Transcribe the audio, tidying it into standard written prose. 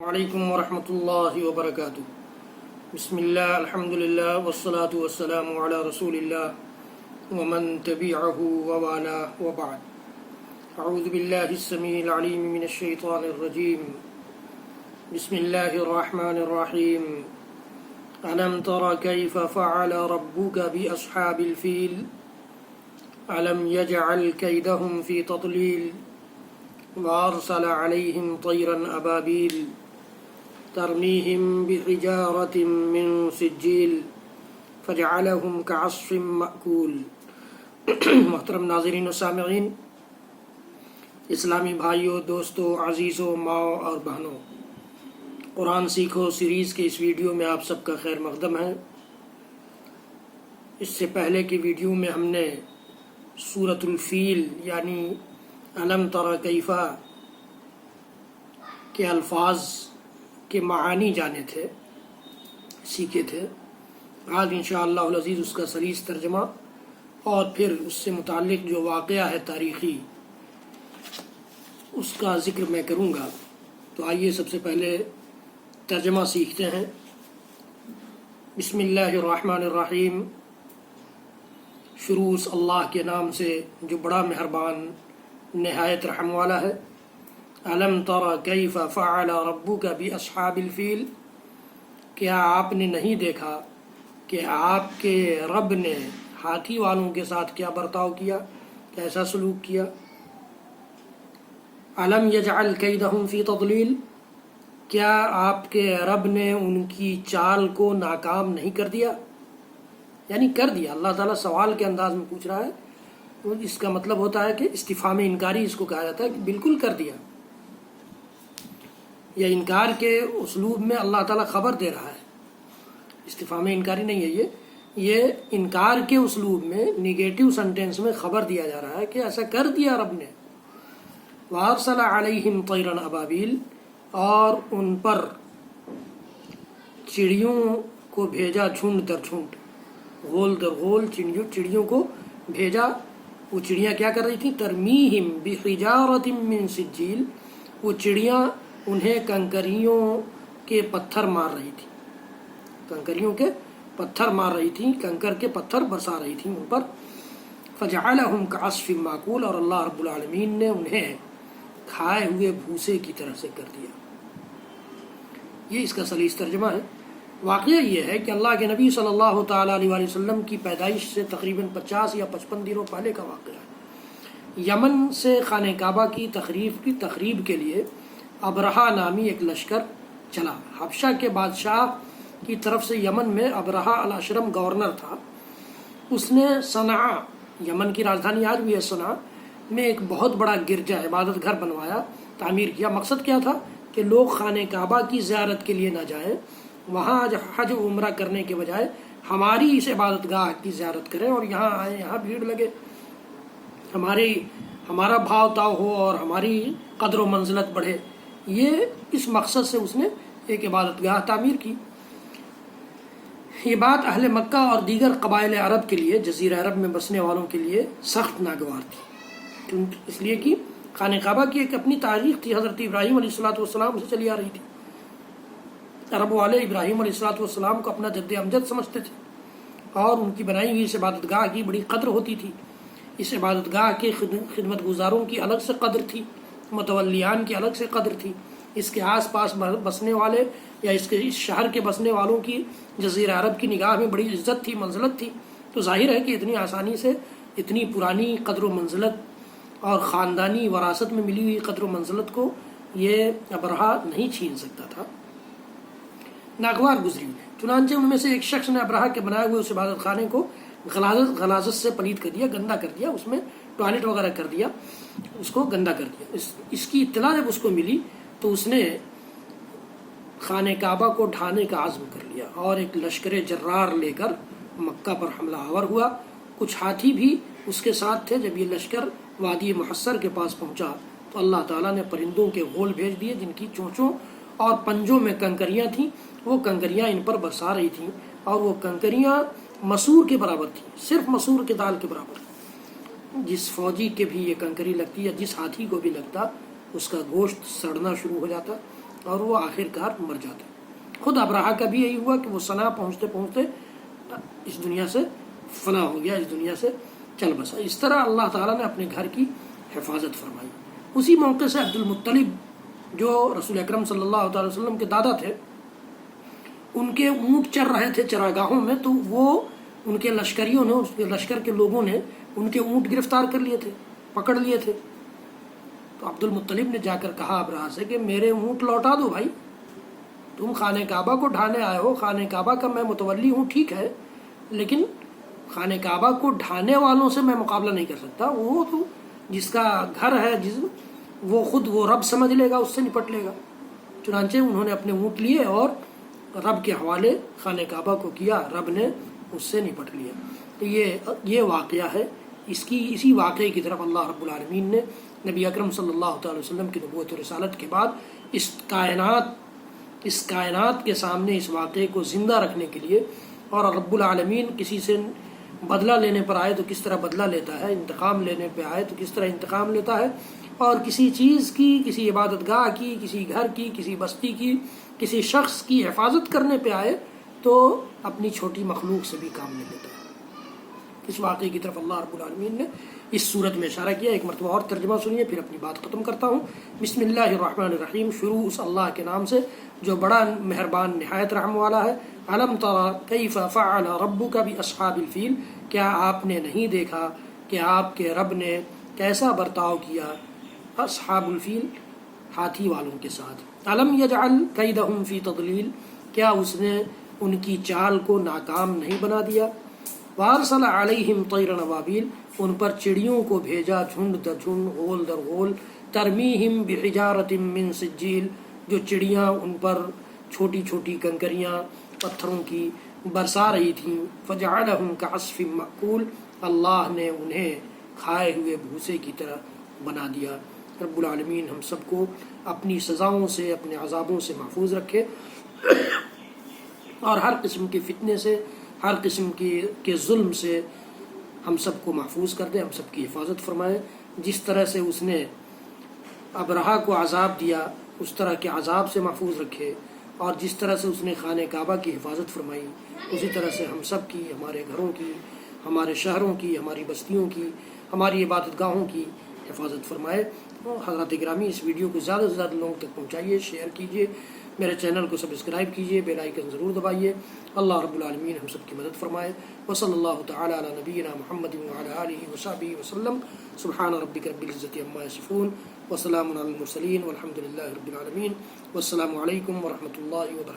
وعلیکم ورحمۃ اللہ وبرکاتہ۔ بسم اللہ الحمد للہ والصلاة والسلام علی رسول اللہ ومن تبعہ ووالاه وبعد۔ اعوذ باللہ السمیع العلیم من الشیطان الرجیم، بسم اللہ الرحمن الرحیم۔ ألم تر كيف فعل ربك بأصحاب الفيل ألم يجعل كيدهم في تضليل وأرسل عليهم طيرا أبابيل ترميهم بحجارة من سجيل فجعلهم كعصف مأكول۔ محترم ناظرین و سامعین، اسلامی بھائیوں، دوستوں، عزیزوں، ماؤں اور بہنوں، قرآن سیکھو سیریز کے اس ویڈیو میں آپ سب کا خیر مقدم ہے۔ اس سے پہلے کی ویڈیو میں ہم نے سورۃ الفیل یعنی علم تر کیف کے الفاظ کے معانی جانے تھے، سیکھے تھے۔ آج انشاءاللہ العزیز اس کا سلیس ترجمہ اور پھر اس سے متعلق جو واقعہ ہے تاریخی اس کا ذکر میں کروں گا۔ تو آئیے سب سے پہلے ترجمہ سیکھتے ہیں۔ بسم اللہ الرحمن الرحیم، شروع اس اللہ کے نام سے جو بڑا مہربان نہایت رحم والا ہے۔ علم تر کیف فعل ربک باصحاب الفیل، کیا آپ نے نہیں دیکھا کہ آپ کے رب نے ہاتھی والوں کے ساتھ کیا برتاؤ کیا، کیسا سلوک کیا۔ علم یجعل کیدہم فی تضلیل، کیا آپ کے رب نے ان کی چال کو ناکام نہیں کر دیا، یعنی کر دیا۔ اللہ تعالیٰ سوال کے انداز میں پوچھ رہا ہے، اس کا مطلب ہوتا ہے کہ استفہام انکاری اس کو کہا جاتا ہے کہ بالکل کر دیا۔ یا انکار کے اسلوب میں اللہ تعالیٰ خبر دے رہا ہے، استفہام انکاری نہیں ہے یہ انکار کے اسلوب میں نیگیٹو سنٹینس میں خبر دیا جا رہا ہے کہ ایسا کر دیا رب نے۔ وَأَرْسَلَ عَلَيْهِمْ طَيْرًا أَبَابِيلَ، اور ان پر چڑیوں کو بھیجا جھنڈ در جھنڈ، غول در غول چڑیوں کو بھیجا۔ وہ چڑیاں کیا کر رہی تھیں؟ ترمیہم بحجارۃ من سجیل، وہ چڑیاں انہیں کنکریوں کے پتھر مار رہی تھی، کنکریوں کے پتھر مار رہی تھیں، کنکر کے پتھر برسا رہی تھیں ان پر۔ فجعلہم کعصف ماکول، اور اللہ رب العالمین نے انہیں کھائے ہوئے بھوسے کی طرح سے کر دیا۔ یہ اس کا سلیس ترجمہ ہے۔ واقعہ یہ ہے کہ اللہ کے نبی صلی اللہ تعالیٰ علیہ وآلہ وسلم کی پیدائش سے تقریباً 50 یا 55 دنوں پہلے کا واقعہ ہے۔ یمن سے خانہ کعبہ کی تخریب کے لیے ابرہہ نامی ایک لشکر چلا۔ حبشہ کے بادشاہ کی طرف سے یمن میں ابرہہ الاشرم گورنر تھا۔ اس نے صنعاء، یمن کی راجدھانی آج بھی ہے صنعاء، میں ایک بہت بڑا گرجا عبادت گھر بنوایا، تعمیر کیا۔ مقصد کیا تھا کہ لوگ خانہ کعبہ کی زیارت کے لیے نہ جائیں، وہاں حج و عمرہ کرنے کے بجائے ہماری اس عبادت گاہ کی زیارت کریں اور یہاں آئیں، یہاں بھیڑ لگے، ہمارا بھاؤ تاؤ ہو اور ہماری قدر و منزلت بڑھے۔ یہ اس مقصد سے اس نے ایک عبادت گاہ تعمیر کی۔ یہ بات اہل مکہ اور دیگر قبائل عرب کے لیے، جزیرہ عرب میں بسنے والوں کے لیے سخت ناگوار تھی، اس لیے کہ خانہ کعبہ کی ایک اپنی تاریخ تھی، حضرت ابراہیم علیہ السلام سے چلی آ رہی تھی۔ عرب والے ابراہیم علیہ السلام کو اپنا جد امجد سمجھتے تھے اور ان کی بنائی ہوئی اس عبادت گاہ کی بڑی قدر ہوتی تھی۔ اس عبادت گاہ کے خدمت گزاروں کی الگ سے قدر تھی، متولیان کی الگ سے قدر تھی۔ اس کے آس پاس بسنے والے یا اس شہر کے بسنے والوں کی جزیرہ عرب کی نگاہ میں بڑی عزت تھی، منزلت تھی۔ تو ظاہر ہے کہ اتنی آسانی سے اتنی پرانی قدر و منزلت اور خاندانی وراثت میں ملی ہوئی قدر و منزلت کو یہ ابرہہ نہیں چھین سکتا تھا۔ ناگوار گزری ہوئی، چنانچہ ان میں سے ایک شخص نے ابرہہ کے بنائے ہوئے اس عبادت خانے کو غلاظت سے پلید کر دیا، گندا کر دیا، اس میں ٹوائلٹ وغیرہ کر دیا، اس کو گندا کر دیا۔ اس کی اطلاع جب اس کو ملی تو اس نے خانہ کعبہ کو ڈھانے کا عزم کر لیا اور ایک لشکر جرار لے کر مکہ پر حملہ آور ہوا۔ کچھ ہاتھی بھی اس کے ساتھ تھے۔ جب یہ لشکر وادی محصر کے پاس پہنچا تو اللہ تعالیٰ نے پرندوں کے غول بھیج دیے جن کی چونچوں اور پنجوں میں کنکریاں تھیں۔ وہ کنکریاں ان پر برسا رہی تھیں اور وہ کنکریاں مسور کے برابر تھیں، صرف مسور کے دال کے برابر۔ جس فوجی کے بھی یہ کنکری لگتی یا جس ہاتھی کو بھی لگتا اس کا گوشت سڑنا شروع ہو جاتا، اور وہ آخر کار مر جاتا ہے۔ خود ابرہہ کا بھی یہی ہوا کہ وہ صنعا پہنچتے پہنچتے اس دنیا سے فنا ہو گیا، اس دنیا سے چل بسا۔ اس طرح اللہ تعالیٰ نے اپنے گھر کی حفاظت فرمائی۔ اسی موقع سے عبد المطلب جو رسول اکرم صلی اللہ تعالی وسلم کے دادا تھے، ان کے اونٹ چر رہے تھے چراگاہوں میں، تو وہ ان کے لشکریوں نے، اس کے لشکر کے لوگوں نے ان کے اونٹ گرفتار کر لیے تھے، پکڑ لیے تھے۔ تو عبد المطلب نے جا کر کہا ابرہہ سے کہ میرے اونٹ لوٹا دو بھائی، تم خانہ کعبہ کو ڈھانے آئے ہو، خانہ کعبہ کا میں متولی ہوں ٹھیک ہے، لیکن خانہ کعبہ کو ڈھانے والوں سے میں مقابلہ نہیں کر سکتا۔ وہ تو جس کا گھر ہے، وہ خود وہ رب سمجھ لے گا، اس سے نپٹ لے گا۔ چنانچہ انہوں نے اپنے اونٹ لیے اور رب کے حوالے خانہ کعبہ کو کیا، رب نے اس سے نپٹ لیا۔ تو یہ واقعہ ہے۔ اسی واقعے کی طرف اللہ رب العالمین نے نبی اکرم صلی اللہ تعالی وسلم کی نبوت و رسالت کے بعد اس کائنات کے سامنے اس واقعے کو زندہ رکھنے کے لیے، اور رب العالمین کسی سے بدلہ لینے پر آئے تو کس طرح بدلہ لیتا ہے، انتقام لینے پہ آئے تو کس طرح انتقام لیتا ہے، اور کسی چیز کی، کسی عبادت گاہ کی، کسی گھر کی، کسی بستی کی، کسی شخص کی حفاظت کرنے پہ آئے تو اپنی چھوٹی مخلوق سے بھی کام لے لیتا ہے۔ اس واقعے کی طرف اللہ رب العالمین نے اس صورت میں اشارہ کیا۔ ایک مرتبہ اور ترجمہ سنیے، پھر اپنی بات ختم کرتا ہوں۔ بسم اللہ الرحمن الرحیم، شروع اس اللہ کے نام سے جو بڑا مہربان نہایت رحم والا ہے۔ علم تری کیف فعل ربک باصحاب الفیل، کیا آپ نے نہیں دیکھا کہ آپ کے رب نے کیسا برتاؤ کیا اصحاب الفیل، ہاتھی والوں کے ساتھ۔ علم یجعل کیدہم فی تضلیل، کیا اس نے ان کی چال کو ناکام نہیں بنا دیا۔ وارسل علیہم طیرا ابابیل، ان پر چڑیوں کو بھیجا جھنڈ در جھنڈ، غول در غول۔ ترمیہم بحجارۃ من سجیل، جو چڑیاں ان پر چھوٹی چھوٹی کنکریاں پتھروں کی برسا رہی تھیں۔ فجعلہم کعصف مأکول، اللہ نے انہیں کھائے ہوئے بھوسے کی طرح بنا دیا۔ رب العالمین ہم سب کو اپنی سزاؤں سے، اپنے عذابوں سے محفوظ رکھے، اور ہر قسم کے فتنے سے، ہر قسم کے ظلم سے ہم سب کو محفوظ کر دے، ہم سب کی حفاظت فرمائے۔ جس طرح سے اس نے ابرہہ کو عذاب دیا، اس طرح کے عذاب سے محفوظ رکھے، اور جس طرح سے اس نے خانہ کعبہ کی حفاظت فرمائی، اسی طرح سے ہم سب کی، ہمارے گھروں کی، ہمارے شہروں کی، ہماری بستیوں کی، ہماری عبادت گاہوں کی حفاظت فرمائے۔ حضرات گرامی، اس ویڈیو کو زیادہ سے زیادہ لوگوں تک پہنچائیے، شیئر کیجیے، میرے چینل کو سبسکرائب کیجیے، بیل آئیکن ضرور دبائیے۔ اللہ رب العالمین ہم سب کی مدد فرمائے۔ وصلی اللہ تعالی علی نبینا محمد وعلی آلہ وصحبہ وسلم۔ سبحان ربک رب العزۃ عما یصفون، وسلام علی المرسلین، والحمد للہ رب العالمین، والسلام علیکم ورحمۃ اللہ وبرکاتہ۔